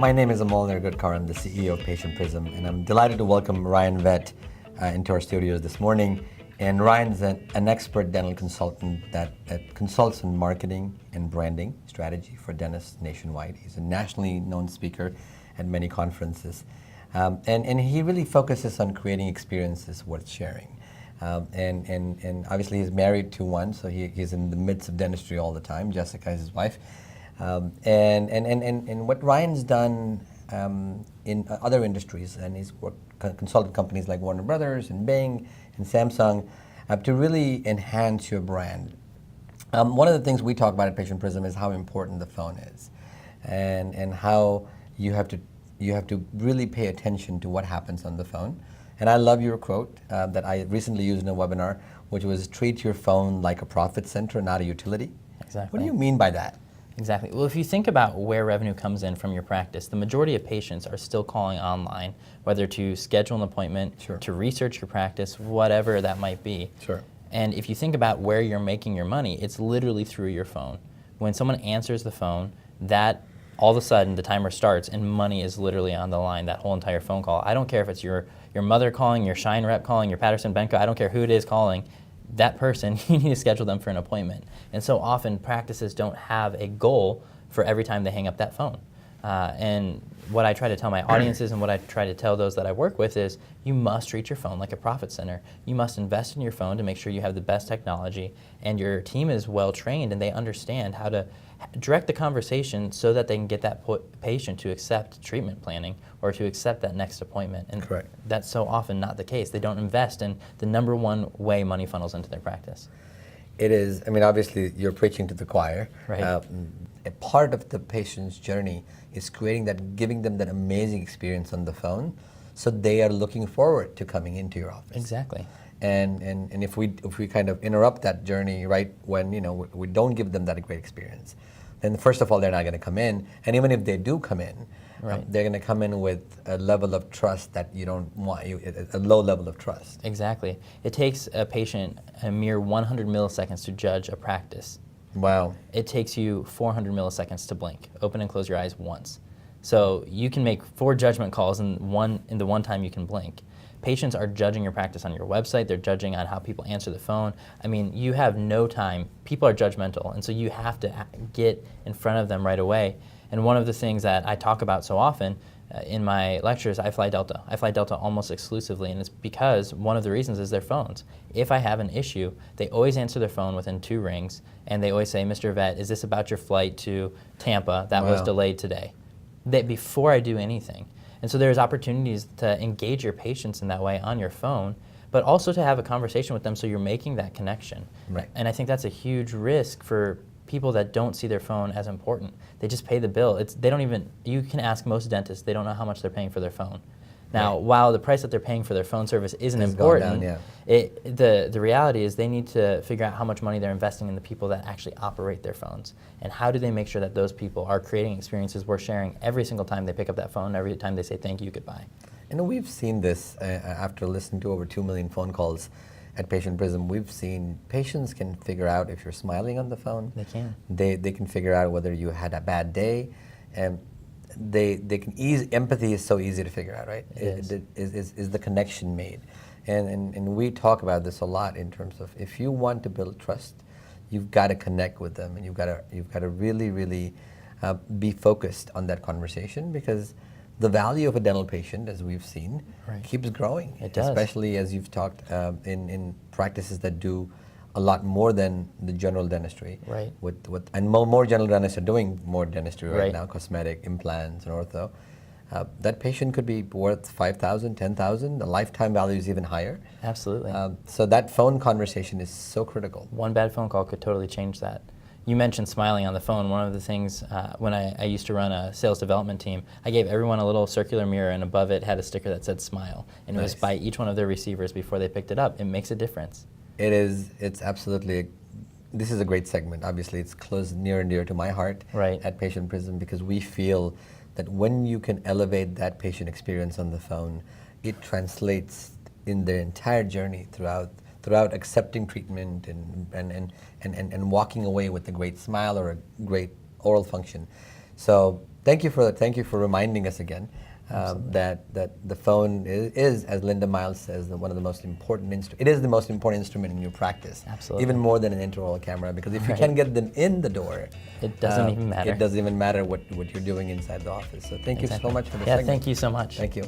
My name is Amol Nirgudkar. I'm the CEO of Patient Prism, and I'm delighted to welcome Ryan Vett into our studios this morning. And Ryan's an expert dental consultant that consults in marketing and branding strategy for dentists nationwide. He's a nationally known speaker at many conferences. And he really focuses on creating experiences worth sharing. And obviously he's married to one, so he's in the midst of dentistry all the time. Jessica is his wife. And what Ryan's done in other industries, and he's worked consulted companies like Warner Brothers and Bing and Samsung to really enhance your brand. One of the things we talk about at Patient Prism is how important the phone is, and how you have to really pay attention to what happens on the phone. And I love your quote that I recently used in a webinar, which was treat your phone like a profit center, not a utility. Exactly. What do you mean by that? Exactly. Well, if you think about where revenue comes in from your practice, the majority of patients are still calling online, whether to schedule an appointment, Sure. to research your practice, whatever that might be. Sure. And if you think about where you're making your money, it's literally through your phone. When someone answers the phone, that all of a sudden the timer starts and money is literally on the line, that whole entire phone call. I don't care if it's your mother calling, your Shine rep calling, your Patterson Benko, I don't care who it is calling. That person, you need to schedule them for an appointment. And so often practices don't have a goal for every time they hang up that phone. And what I try to tell my audiences and what I try to tell those that I work with is you must treat your phone like a profit center. You must invest in your phone to make sure you have the best technology and your team is well trained and they understand how to direct the conversation so that they can get that patient to accept treatment planning or to accept that next appointment. And Correct. That's so often not the case. They don't invest in the number one way money funnels into their practice. It is, I mean, obviously you're preaching to the choir. Right. A part of the patient's journey is giving them that amazing experience on the phone, so they are looking forward to coming into your office. Exactly. And if we kind of interrupt that journey right when we don't give them that great experience, then first of all they're not going to come in, and even if they do come in, right. They're going to come in with a level of trust that you don't want, a low level of trust. Exactly. It takes a patient a mere 100 milliseconds to judge a practice. Wow. It takes you 400 milliseconds to blink. Open and close your eyes once. So you can make 4 judgment calls in the one time you can blink. Patients are judging your practice on your website. They're judging on how people answer the phone. I mean, you have no time. People are judgmental, and so you have to get in front of them right away. And one of the things that I talk about so often in my lectures, I fly Delta. I fly Delta almost exclusively, and it's because one of the reasons is their phones. If I have an issue, they always answer their phone within 2 rings, and they always say, Mr. Vett, is this about your flight to Tampa that was delayed today? Before I do anything. And so there's opportunities to engage your patients in that way on your phone, but also to have a conversation with them so you're making that connection. Right. And I think that's a huge risk for people that don't see their phone as important. They just pay the bill. You can ask most dentists, they don't know how much they're paying for their phone. Now, right. While the price that they're paying for their phone service isn't important, gone down, yeah. The reality is they need to figure out how much money they're investing in the people that actually operate their phones. And how do they make sure that those people are creating experiences worth sharing every single time they pick up that phone, every time they say thank you, goodbye. And we've seen this after listening to over 2 million phone calls at Patient Prism. We've seen patients can figure out if you're smiling on the phone. They can. They can figure out whether you had a bad day. And they can empathy is so easy to figure out, right? Is the connection made? And we talk about this a lot in terms of if you want to build trust, you've got to connect with them, and you've got to really be focused on that conversation, because the value of a dental patient, as we've seen, right. keeps growing. It does. Especially as you've talked in practices that do a lot more than the general dentistry. Right. And more general dentists are doing more dentistry right now, cosmetic, implants, and ortho. That patient could be worth $5,000, $10,000. The lifetime value is even higher. Absolutely. So that phone conversation is so critical. One bad phone call could totally change that. You mentioned smiling on the phone. One of the things, when I used to run a sales development team, I gave everyone a little circular mirror, and above it had a sticker that said smile. And it was by each one of their receivers before they picked it up. It makes a difference. It's absolutely, this is a great segment. Obviously, it's close, near and dear to my heart right. at Patient Prism, because we feel that when you can elevate that patient experience on the phone, it translates in their entire journey throughout accepting treatment and walking away with a great smile or a great oral function. So Thank you for reminding us again that the phone is, as Linda Miles says, one of the most important it is the most important instrument in your practice. Absolutely. Even more than an intraoral camera, because if you Right. can get them in the door, It doesn't even matter. It doesn't even matter what you're doing inside the office. So thank you so much for the segment. Thank you so much. Thank you.